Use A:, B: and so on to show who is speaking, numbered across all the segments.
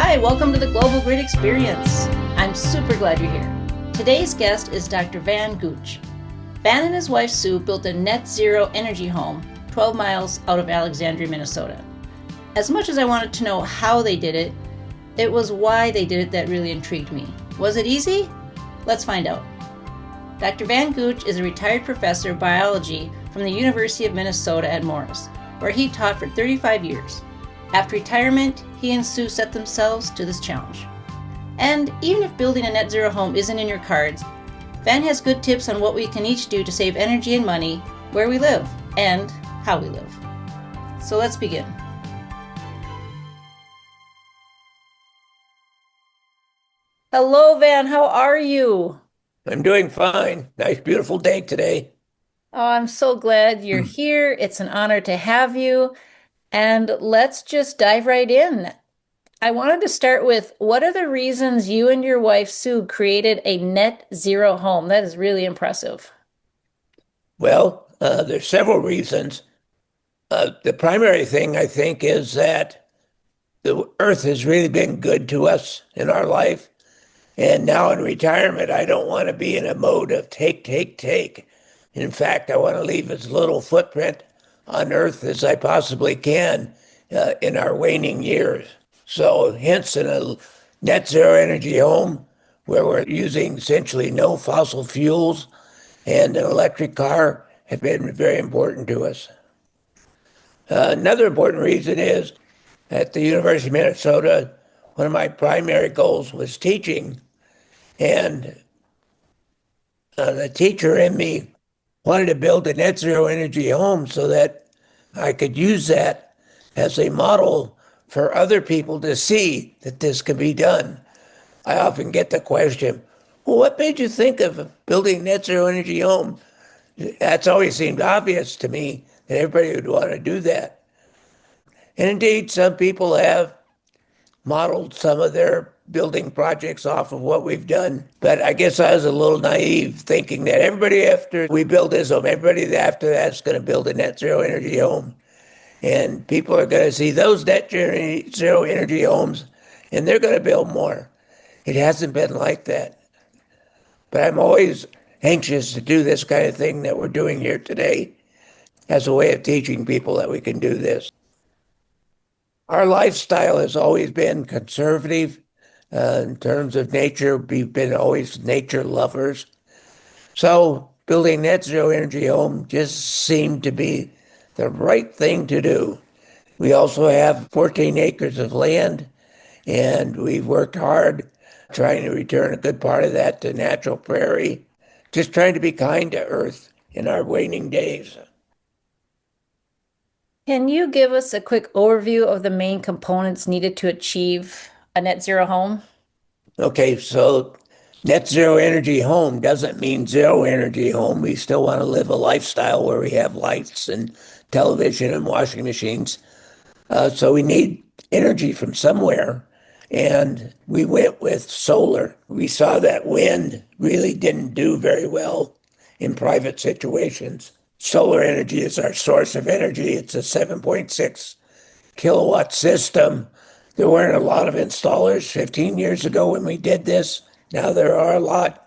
A: Hi, welcome to the Global Grid Experience. I'm super glad you're here. Today's guest is Dr. Van Gooch. Van and his wife Sue built a net zero energy home 12 miles out of Alexandria, Minnesota. As much as I wanted to know how they did it, it was why they did it that really intrigued me. Was it easy? Let's find out. Dr. Van Gooch is a retired professor of biology from the University of Minnesota at Morris, where he taught for 35 years. After retirement, he and Sue set themselves to this challenge. And even if building a net zero home isn't in your cards, Van has good tips on what we can each do to save energy and money where we live and how we live. So let's begin. Hello, Van. How are you?
B: I'm doing fine. Nice, beautiful day today.
A: Oh, I'm so glad you're here. It's an honor to have you. And let's just dive right in. I wanted to start with, what are the reasons you and your wife, Sue, created a net zero home? That is really impressive.
B: Well, there's several reasons. The primary thing I think is that the earth has really been good to us in our life. And now in retirement, I don't want to be in a mode of take, take, take. In fact, I want to leave as little footprint on earth as I possibly can in our waning years. So hence in a net zero energy home where we're using essentially no fossil fuels and an electric car have been very important to us. Another important reason is at the University of Minnesota, one of my primary goals was teaching. And the teacher in me wanted to build a net zero energy home so that I could use that as a model for other people to see that this can be done. I often get the question, well, what made you think of building net zero energy home? That's always seemed obvious to me that everybody would want to do that. And indeed, some people have modeled some of their building projects off of what we've done. But I guess I was a little naive thinking that everybody after we build this home, everybody after that's going to build a net zero energy home. And people are going to see those net zero energy homes and they're going to build more. It hasn't been like that. But I'm always anxious to do this kind of thing that we're doing here today as a way of teaching people that we can do this. Our lifestyle has always been conservative in terms of nature. We've been always nature lovers. So building net zero energy home just seemed to be the right thing to do. We also have 14 acres of land, and we've worked hard trying to return a good part of that to natural prairie, just trying to be kind to Earth in our waning days.
A: Can you give us a quick overview of the main components needed to achieve a net zero home?
B: Okay, so net zero energy home doesn't mean zero energy home. We still want to live a lifestyle where we have lights and television and washing machines. So we need energy from somewhere. And we went with solar. We saw that wind really didn't do very well in private situations. Solar energy is our source of energy. It's a 7.6 kilowatt system. There weren't a lot of installers 15 years ago when we did this. Now there are a lot.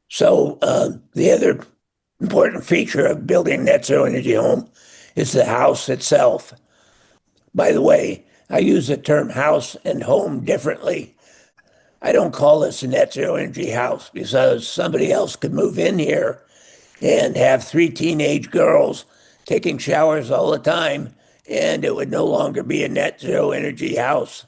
B: So the other important feature of building a net zero energy home is the house itself. By the way, I use the term house and home differently. I don't call this a net zero energy house because somebody else could move in here and have 3 teenage girls taking showers all the time, and it would no longer be a net zero energy house.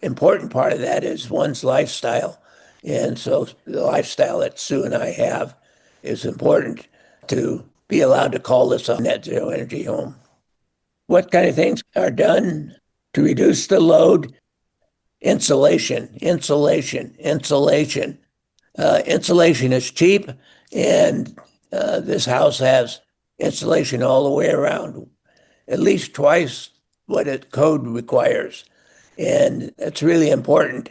B: Important part of that is one's lifestyle. And so the lifestyle that Sue and I have is important to be allowed to call this a net zero energy home. What kind of things are done to reduce the load? Insulation. Insulation is cheap, and this house has insulation all the way around, at least twice what a code requires. And that's really important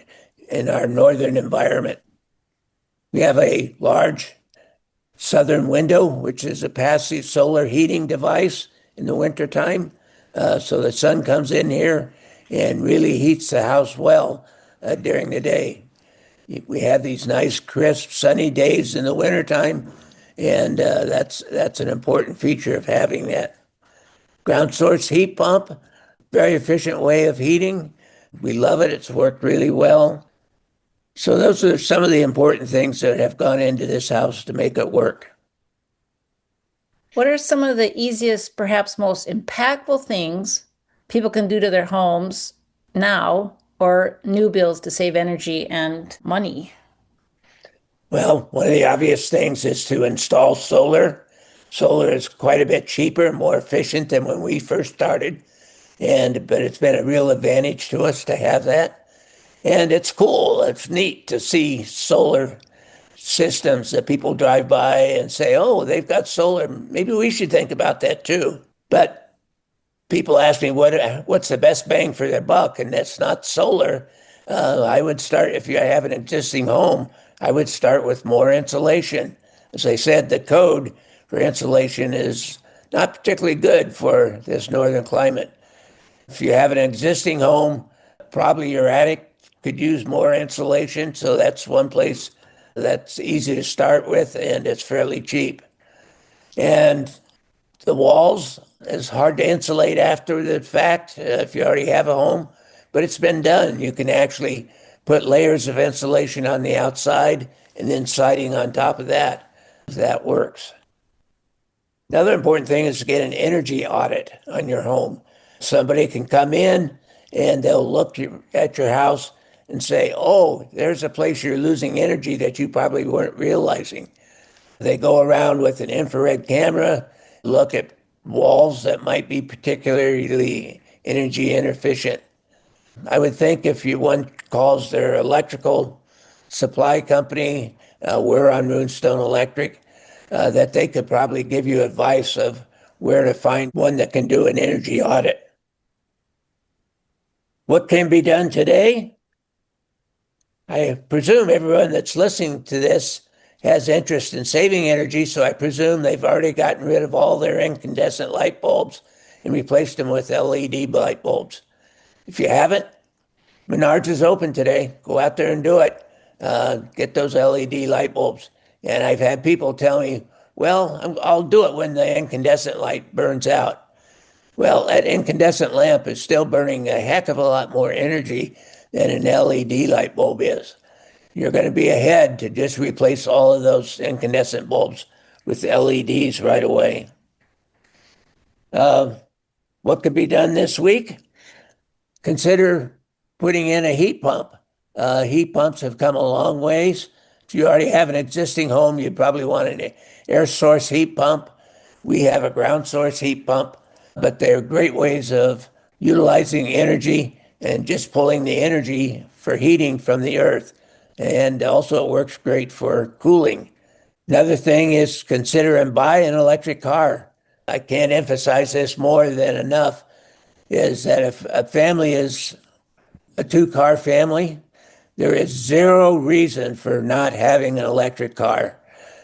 B: in our northern environment. We have a large southern window, which is a passive solar heating device in the wintertime. So the sun comes in here and really heats the house well during the day. We have these nice, crisp, sunny days in the wintertime, and that's an important feature of having that. Ground source heat pump, very efficient way of heating. We love it. It's worked really well. So those are some of the important things that have gone into this house to make it work.
A: What are some of the easiest, perhaps most impactful things people can do to their homes now or new builds to save energy and money?
B: Well, one of the obvious things is to install solar. Solar is quite a bit cheaper, more efficient than when we first started, but it's been a real advantage to us to have that. And it's cool. It's neat to see solar systems that people drive by and say, "Oh, they've got solar. Maybe we should think about that too." But people ask me what's the best bang for their buck, and that's not solar. I would start if you have an existing home. I would start with more insulation. As I said, the code for insulation is not particularly good for this northern climate. If you have an existing home, probably your attic could use more insulation. So that's one place that's easy to start with and it's fairly cheap. And the walls is hard to insulate after the fact if you already have a home, but it's been done. You can actually put layers of insulation on the outside and then siding on top of that. That works. Another important thing is to get an energy audit on your home. Somebody can come in and they'll look at your house and say, "Oh, there's a place you're losing energy that you probably weren't realizing." They go around with an infrared camera, look at walls that might be particularly energy inefficient. I would think if one calls their electrical supply company, we're on Moonstone Electric, that they could probably give you advice of where to find one that can do an energy audit. What can be done today? I presume everyone that's listening to this has interest in saving energy, so I presume they've already gotten rid of all their incandescent light bulbs and replaced them with LED light bulbs. If you haven't, Menards is open today. Go out there and do it. Get those LED light bulbs. And I've had people tell me, "Well, I'll do it when the incandescent light burns out." Well, that incandescent lamp is still burning a heck of a lot more energy than an LED light bulb is. You're going to be ahead to just replace all of those incandescent bulbs with LEDs right away. What could be done this week? Consider putting in a heat pump. Heat pumps have come a long ways. If you already have an existing home, you'd probably want an air source heat pump. We have a ground source heat pump, but they're great ways of utilizing energy and just pulling the energy for heating from the earth. And also it works great for cooling. Another thing is consider and buy an electric car. I can't emphasize this more than enough, is that if a family is a two-car family, there is zero reason for not having an electric car.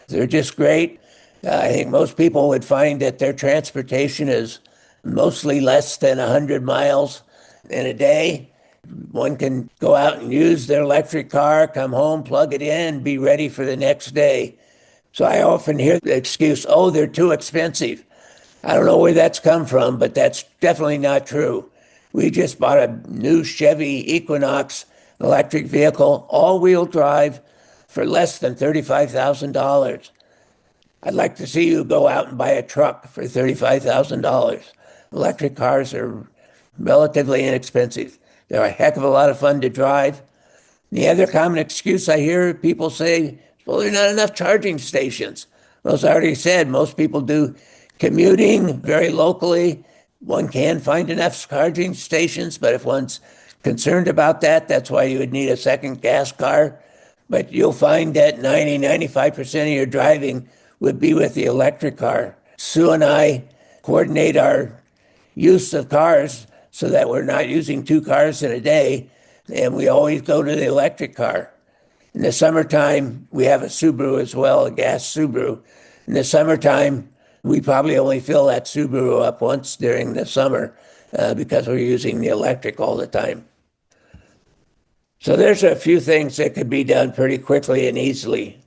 B: They're just great. I think most people would find that their transportation is mostly less than 100 miles in a day. One can go out and use their electric car, come home, plug it in, be ready for the next day. So I often hear the excuse, "Oh, they're too expensive." I don't know where that's come from, but that's definitely not true. We just bought a new Chevy Equinox electric vehicle, all-wheel drive, for less than $35,000. I'd like to see you go out and buy a truck for $35,000. Electric cars are relatively inexpensive. They're a heck of a lot of fun to drive. The other common excuse I hear people say, "Well, there are not enough charging stations." Well, as I already said, most people do commuting very locally. One can find enough charging stations, but if one's concerned about that, that's why you would need a second gas car. But you'll find that 95% of your driving would be with the electric car. Sue and I coordinate our use of cars so that we're not using two cars in a day, and we always go to the electric car. In the summertime, we have a Subaru as well, a gas Subaru. In the summertime, we probably only fill that Subaru up once during the summer, because we're using the electric all the time. So there's a few things that could be done pretty quickly and easily.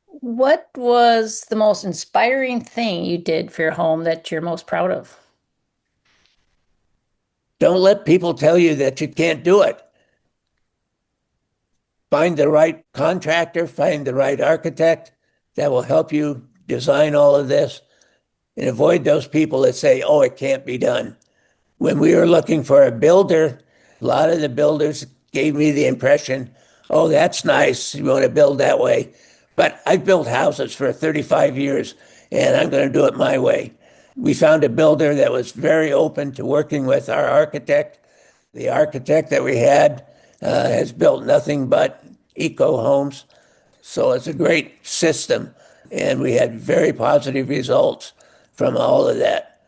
A: What was the most inspiring thing you did for your home that you're most proud of?
B: Don't let people tell you that you can't do it. Find the right contractor, find the right architect that will help you design all of this, and avoid those people that say, oh, it can't be done. When we were looking for a builder, a lot of the builders gave me the impression, oh, that's nice. You want to build that way. But I've built houses for 35 years and I'm going to do it my way. We found a builder that was very open to working with our architect. The architect that we had has built nothing but eco homes. So it's a great system. And we had very positive results from all of that.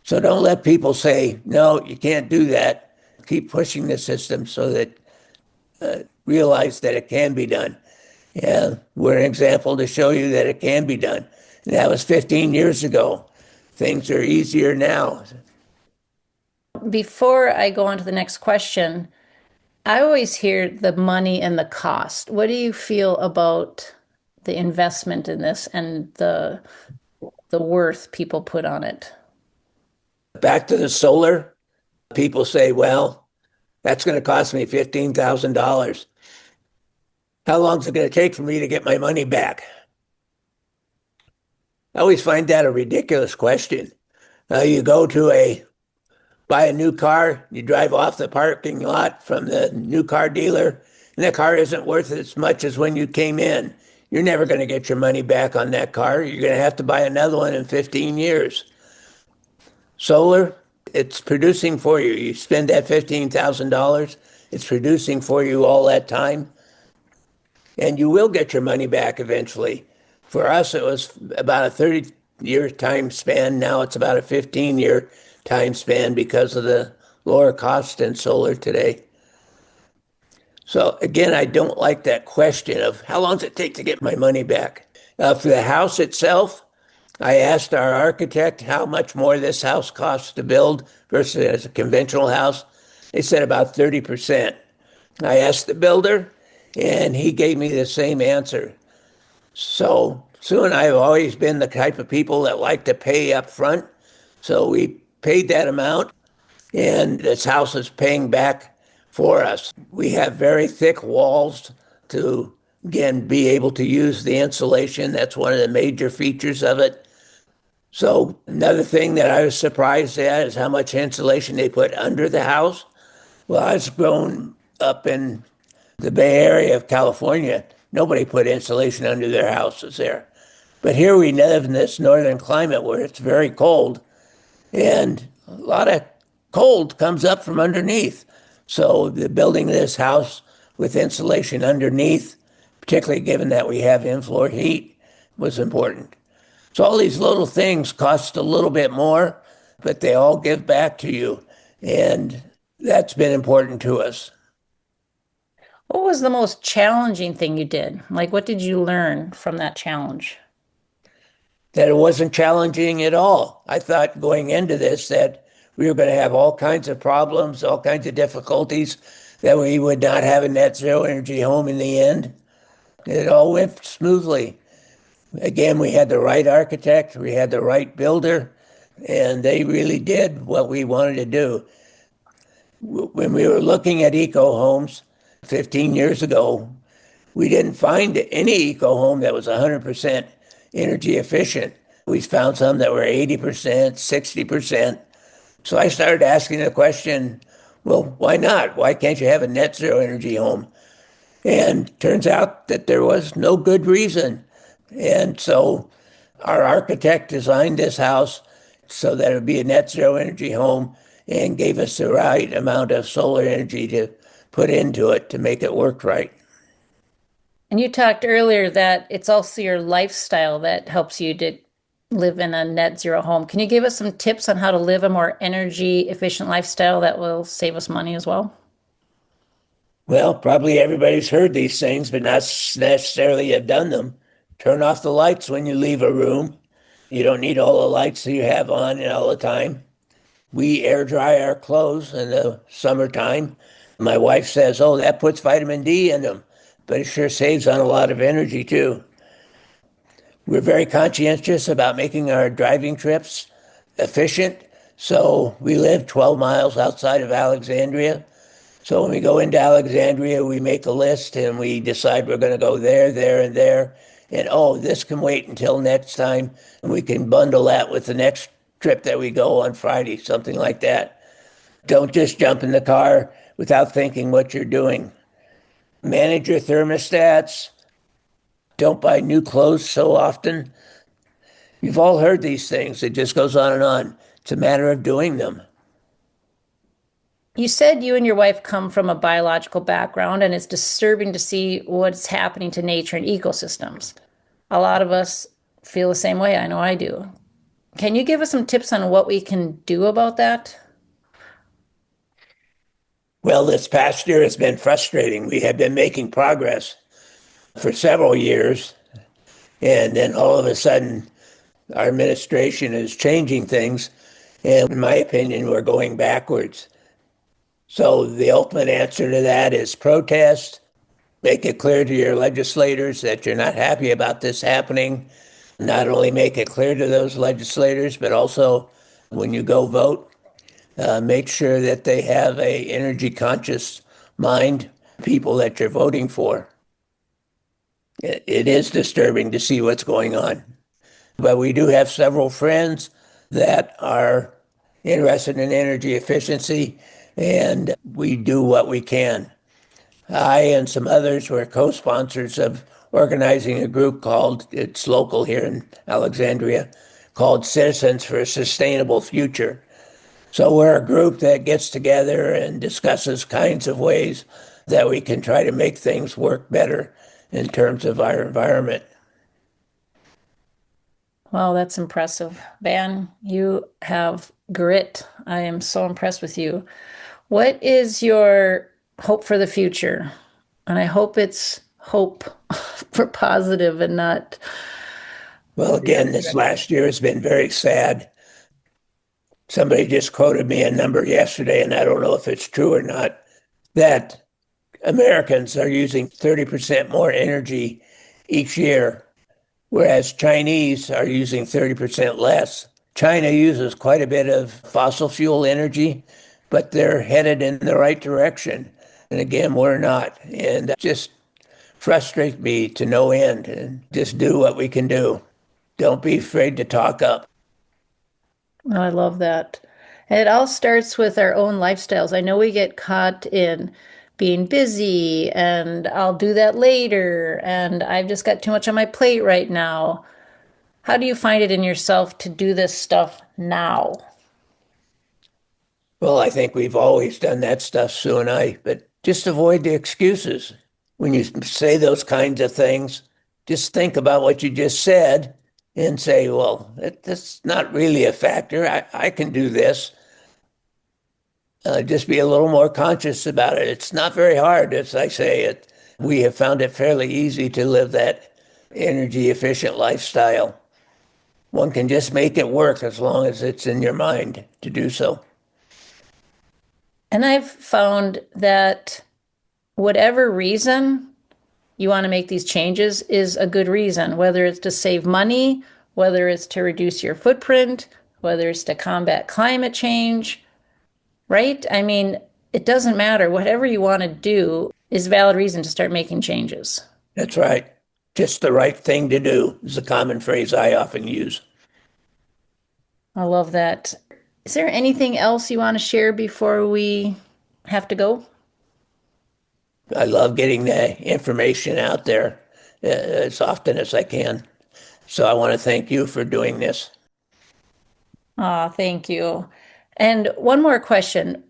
B: So don't let people say, no, you can't do that. Keep pushing the system so that realize that it can be done. Yeah, we're an example to show you that it can be done. And that was 15 years ago. Things are easier now.
A: Before I go on to the next question, I always hear the money and the cost. What do you feel about the investment in this and the worth people put on it?
B: Back to the solar, people say, well, that's going to cost me $15,000. How long is it going to take for me to get my money back? I always find that a ridiculous question. You go to buy a new car, you drive off the parking lot from the new car dealer, and the car isn't worth as much as when you came in. You're never going to get your money back on that car. You're going to have to buy another one in 15 years. Solar, it's producing for you. You spend that $15,000, it's producing for you all that time, and you will get your money back eventually. For us, it was about a 30-year time span. Now it's about a 15-year time span because of the lower cost in solar today. So again, I don't like that question of how long does it take to get my money back? For the house itself, I asked our architect how much more this house costs to build versus a conventional house. They said about 30%. I asked the builder, and he gave me the same answer. So Sue and I have always been the type of people that like to pay up front. So we paid that amount, and this house is paying back for us. We have very thick walls to, again, be able to use the insulation. That's one of the major features of it. So another thing that I was surprised at is how much insulation they put under the house. Well, I was growing up in the Bay Area of California. Nobody put insulation under their houses there. But here we live in this northern climate where it's very cold, and a lot of cold comes up from underneath. So the building this house with insulation underneath, particularly given that we have in-floor heat, was important. So all these little things cost a little bit more, but they all give back to you. And that's been important to us.
A: What was the most challenging thing you did? Like, what did you learn from that challenge?
B: That it wasn't challenging at all. I thought going into this that we were going to have all kinds of problems, all kinds of difficulties, that we would not have a net zero energy home in the end. It all went smoothly. Again, we had the right architect, we had the right builder, and they really did what we wanted to do. When we were looking at eco homes 15 years ago, we didn't find any eco home that was 100% energy efficient. We found some that were 80%, 60%. So I started asking the question, well, why not? Why can't you have a net zero energy home? And turns out that there was no good reason. And so our architect designed this house so that it would be a net zero energy home and gave us the right amount of solar energy to put into it to make it work right.
A: And you talked earlier that it's also your lifestyle that helps you to live in a net zero home. Can you give us some tips on how to live a more energy efficient lifestyle that will save us money as well?
B: Well, probably everybody's heard these things, but not necessarily have done them. Turn off the lights when you leave a room. You don't need all the lights that you have on all the time. We air dry our clothes in the summertime. My wife says, oh, that puts vitamin D in them, but it sure saves on a lot of energy too. We're very conscientious about making our driving trips efficient. So we live 12 miles outside of Alexandria. So when we go into Alexandria, we make a list and we decide we're going to go there, there, and there. And oh, this can wait until next time. And we can bundle that with the next trip that we go on Friday, something like that. Don't just jump in the car without thinking what you're doing. Manage your thermostats. Don't buy new clothes so often. You've all heard these things. It just goes on and on. It's a matter of doing them.
A: You said you and your wife come from a biological background, and it's disturbing to see what's happening to nature and ecosystems. A lot of us feel the same way. I know I do. Can you give us some tips on what we can do about that?
B: Well, this past year has been frustrating. We have been making progress for several years, and then all of a sudden, our administration is changing things, and in my opinion, we're going backwards. So the ultimate answer to that is protest. Make it clear to your legislators that you're not happy about this happening. Not only make it clear to those legislators, but also when you go vote, make sure that they have a energy conscious mind, people that you're voting for. It is disturbing to see what's going on. But we do have several friends that are interested in energy efficiency, and we do what we can. I and some others were co-sponsors of organizing a group called, it's local here in Alexandria, called Citizens for a Sustainable Future. So we're a group that gets together and discusses kinds of ways that we can try to make things work better in terms of our environment.
A: Wow, that's impressive. Van, you have grit. I am so impressed with you. What is your hope for the future? And I hope it's hope for positive and not.
B: Well, again, this last year has been very sad. Somebody just quoted me a number yesterday, and I don't know if it's true or not, that Americans are using 30% more energy each year, whereas Chinese are using 30% less. China uses quite a bit of fossil fuel energy, but they're headed in the right direction. And again, we're not. And it just frustrates me to no end. And just do what we can do. Don't be afraid to talk up.
A: I love that. And it all starts with our own lifestyles. I know we get caught in being busy and I'll do that later and I've just got too much on my plate right now. How do you find it in yourself to do this stuff now?
B: Well, I think we've always done that stuff, Sue and I, but just avoid the excuses. When you say those kinds of things, just think about what you just said and say, well, that's not really a factor. I can do this. Just be a little more conscious about it. It's not very hard, as I say it. We have found it fairly easy to live that energy efficient lifestyle. One can just make it work as long as it's in your mind to do so.
A: And I've found that whatever reason you want to make these changes is a good reason, whether it's to save money, whether it's to reduce your footprint, whether it's to combat climate change, right? I mean, it doesn't matter. Whatever you want to do is a valid reason to start making changes.
B: That's right. Just the right thing to do is a common phrase I often use.
A: I love that. Is there anything else you want to share before we have to go?
B: I love getting the information out there as often as I can. So I want to thank you for doing this.
A: Thank you. And one more question.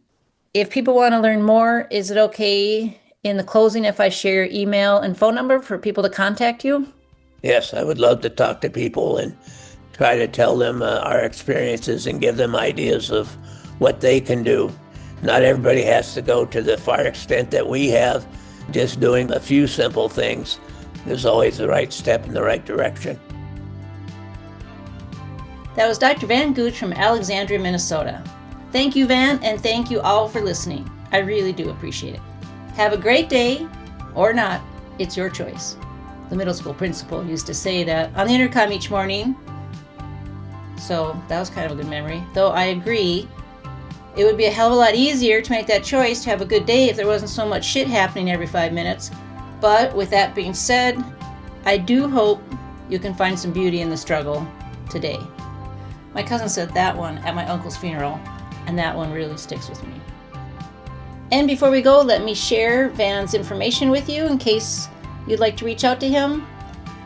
A: If people want to learn more, is it okay in the closing if I share your email and phone number for people to contact you?
B: Yes, I would love to talk to people and try to tell them our experiences and give them ideas of what they can do. Not everybody has to go to the far extent that we have. Just doing a few simple things is always the right step in the right direction.
A: That was Dr. Van Gooch from Alexandria, Minnesota. Thank you, Van, and thank you all for listening. I really do appreciate it. Have a great day, or not. It's your choice. The middle school principal used to say that on the intercom each morning. So that was kind of a good memory. Though I agree, it would be a hell of a lot easier to make that choice to have a good day if there wasn't so much shit happening every 5 minutes. But with that being said, I do hope you can find some beauty in the struggle today. My cousin said that one at my uncle's funeral, and that one really sticks with me. And before we go, let me share Van's information with you in case you'd like to reach out to him.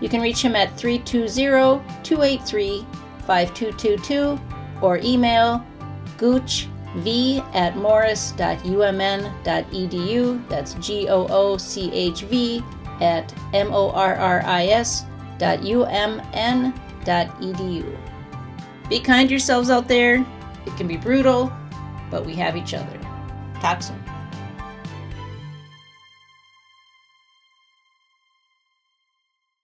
A: You can reach him at 320-283-5222 or email goochv@morris.umn.edu. That's goochv@morris.umn.edu. Be kind to yourselves out there. It can be brutal, but we have each other. Talk soon.